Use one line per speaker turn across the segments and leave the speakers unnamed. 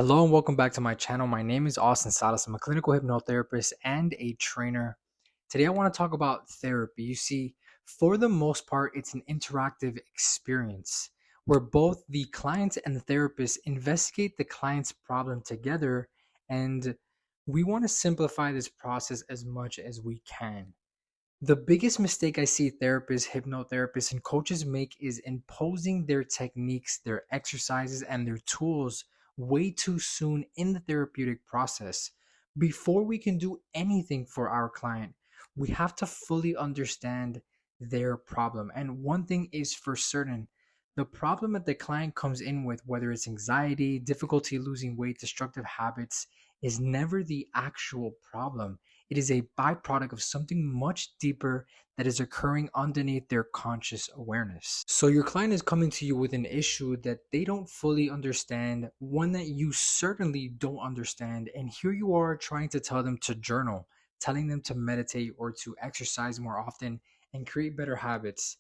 Hello and welcome back to my channel. My name is Austin Salas. I'm a clinical hypnotherapist and a trainer. Today I want to talk about therapy. You see, for the most part, it's an interactive experience where both the client and the therapist investigate the client's problem together, and we want to simplify this process as much as we can. The biggest mistake I see therapists, hypnotherapists, and coaches make is imposing their techniques, their exercises, and their tools way too soon in the therapeutic process. Before we can do anything for our client, we have to fully understand their problem. And one thing is for certain, the problem that the client comes in with, whether it's anxiety, difficulty losing weight, destructive habits, is never the actual problem. It is a byproduct of something much deeper that is occurring underneath their conscious awareness. So your client is coming to you with an issue that they don't fully understand, one that you certainly don't understand, and here you are trying to tell them to journal, telling them to meditate or to exercise more often and create better habits.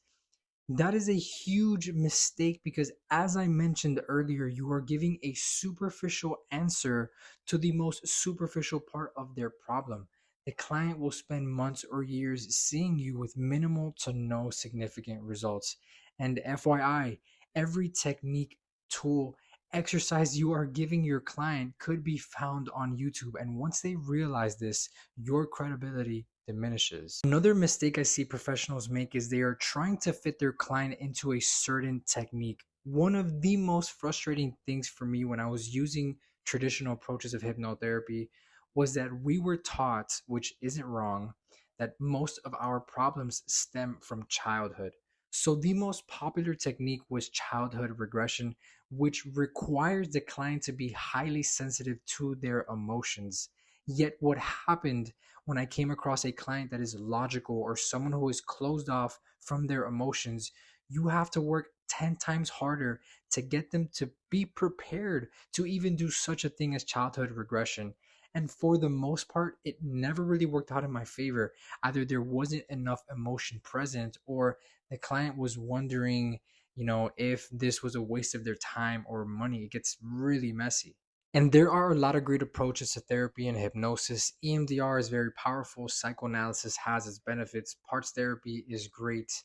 That is a huge mistake because, as I mentioned earlier, you are giving a superficial answer to the most superficial part of their problem. The client will spend months or years seeing you with minimal to no significant results. And FYI, every technique, tool, exercise you are giving your client could be found on YouTube. And once they realize this, your credibility diminishes. Another mistake I see professionals make is they are trying to fit their client into a certain technique. One of the most frustrating things for me when I was using traditional approaches of hypnotherapy was that we were taught, which isn't wrong, that most of our problems stem from childhood. So the most popular technique was childhood regression, which requires the client to be highly sensitive to their emotions. Yet what happened when I came across a client that is logical or someone who is closed off from their emotions, you have to work 10 times harder to get them to be prepared to even do such a thing as childhood regression. And for the most part, it never really worked out in my favor. Either there wasn't enough emotion present, or the client was wondering, if this was a waste of their time or money. It gets really messy. And there are a lot of great approaches to therapy and hypnosis. EMDR is very powerful. Psychoanalysis has its benefits. Parts therapy is great.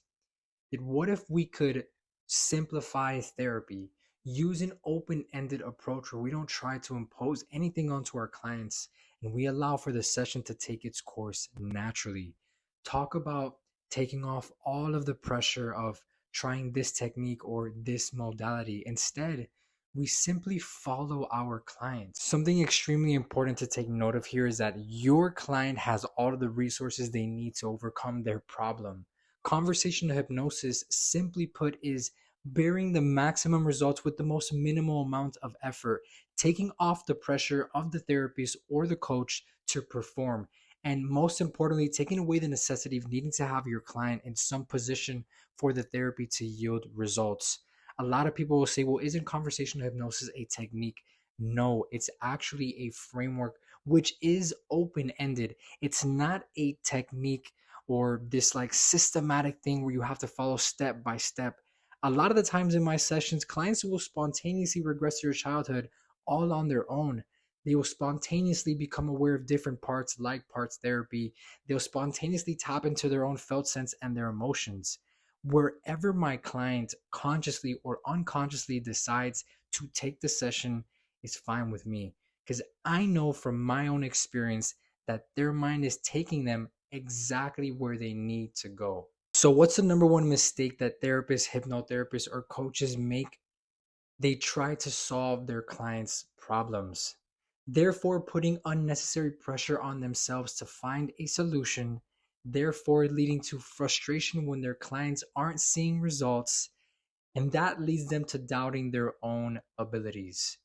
But what if we could simplify therapy, use an open ended approach where we don't try to impose anything onto our clients and we allow for the session to take its course naturally? Talk about taking off all of the pressure of trying this technique or this modality. Instead, we simply follow our clients. Something extremely important to take note of here is that your client has all of the resources they need to overcome their problem. Conversational hypnosis, simply put, is bearing the maximum results with the most minimal amount of effort, taking off the pressure of the therapist or the coach to perform. And most importantly, taking away the necessity of needing to have your client in some position for the therapy to yield results. A lot of people will say, well, isn't conversational hypnosis a technique? No, it's actually a framework which is open ended. It's not a technique or this like systematic thing where you have to follow step by step. A lot of the times in my sessions, clients will spontaneously regress to their childhood all on their own. They will spontaneously become aware of different parts, like parts therapy. They'll spontaneously tap into their own felt sense and their emotions. Wherever my client consciously or unconsciously decides to take the session is fine with me, because I know from my own experience that their mind is taking them exactly where they need to go. So, what's the number one mistake that therapists, hypnotherapists, or coaches make? They try to solve their clients' problems, therefore putting unnecessary pressure on themselves to find a solution, therefore leading to frustration when their clients aren't seeing results, and that leads them to doubting their own abilities.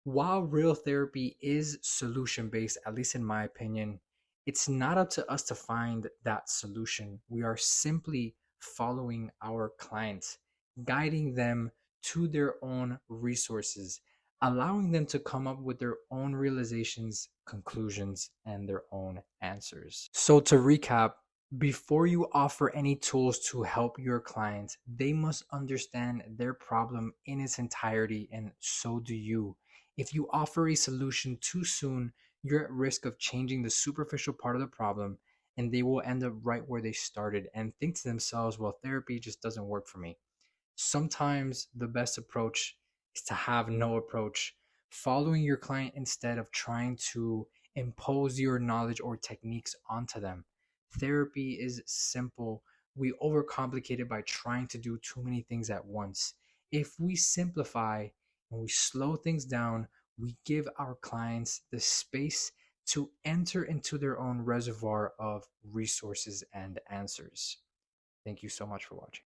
While real therapy is solution based, at least in my opinion, it's not up to us to find that solution. We are simply following our clients, guiding them to their own resources, allowing them to come up with their own realizations, conclusions, and their own answers. So, to recap, before you offer any tools to help your clients, they must understand their problem in its entirety, and so do you. If you offer a solution too soon, you're at risk of changing the superficial part of the problem, and they will end up right where they started and think to themselves, well, therapy just doesn't work for me. Sometimes the best approach is to have no approach, following your client instead of trying to impose your knowledge or techniques onto them. Therapy is simple. We overcomplicate it by trying to do too many things at once. If we simplify and we slow things down, we give our clients the space to enter into their own reservoir of resources and answers. Thank you so much for watching.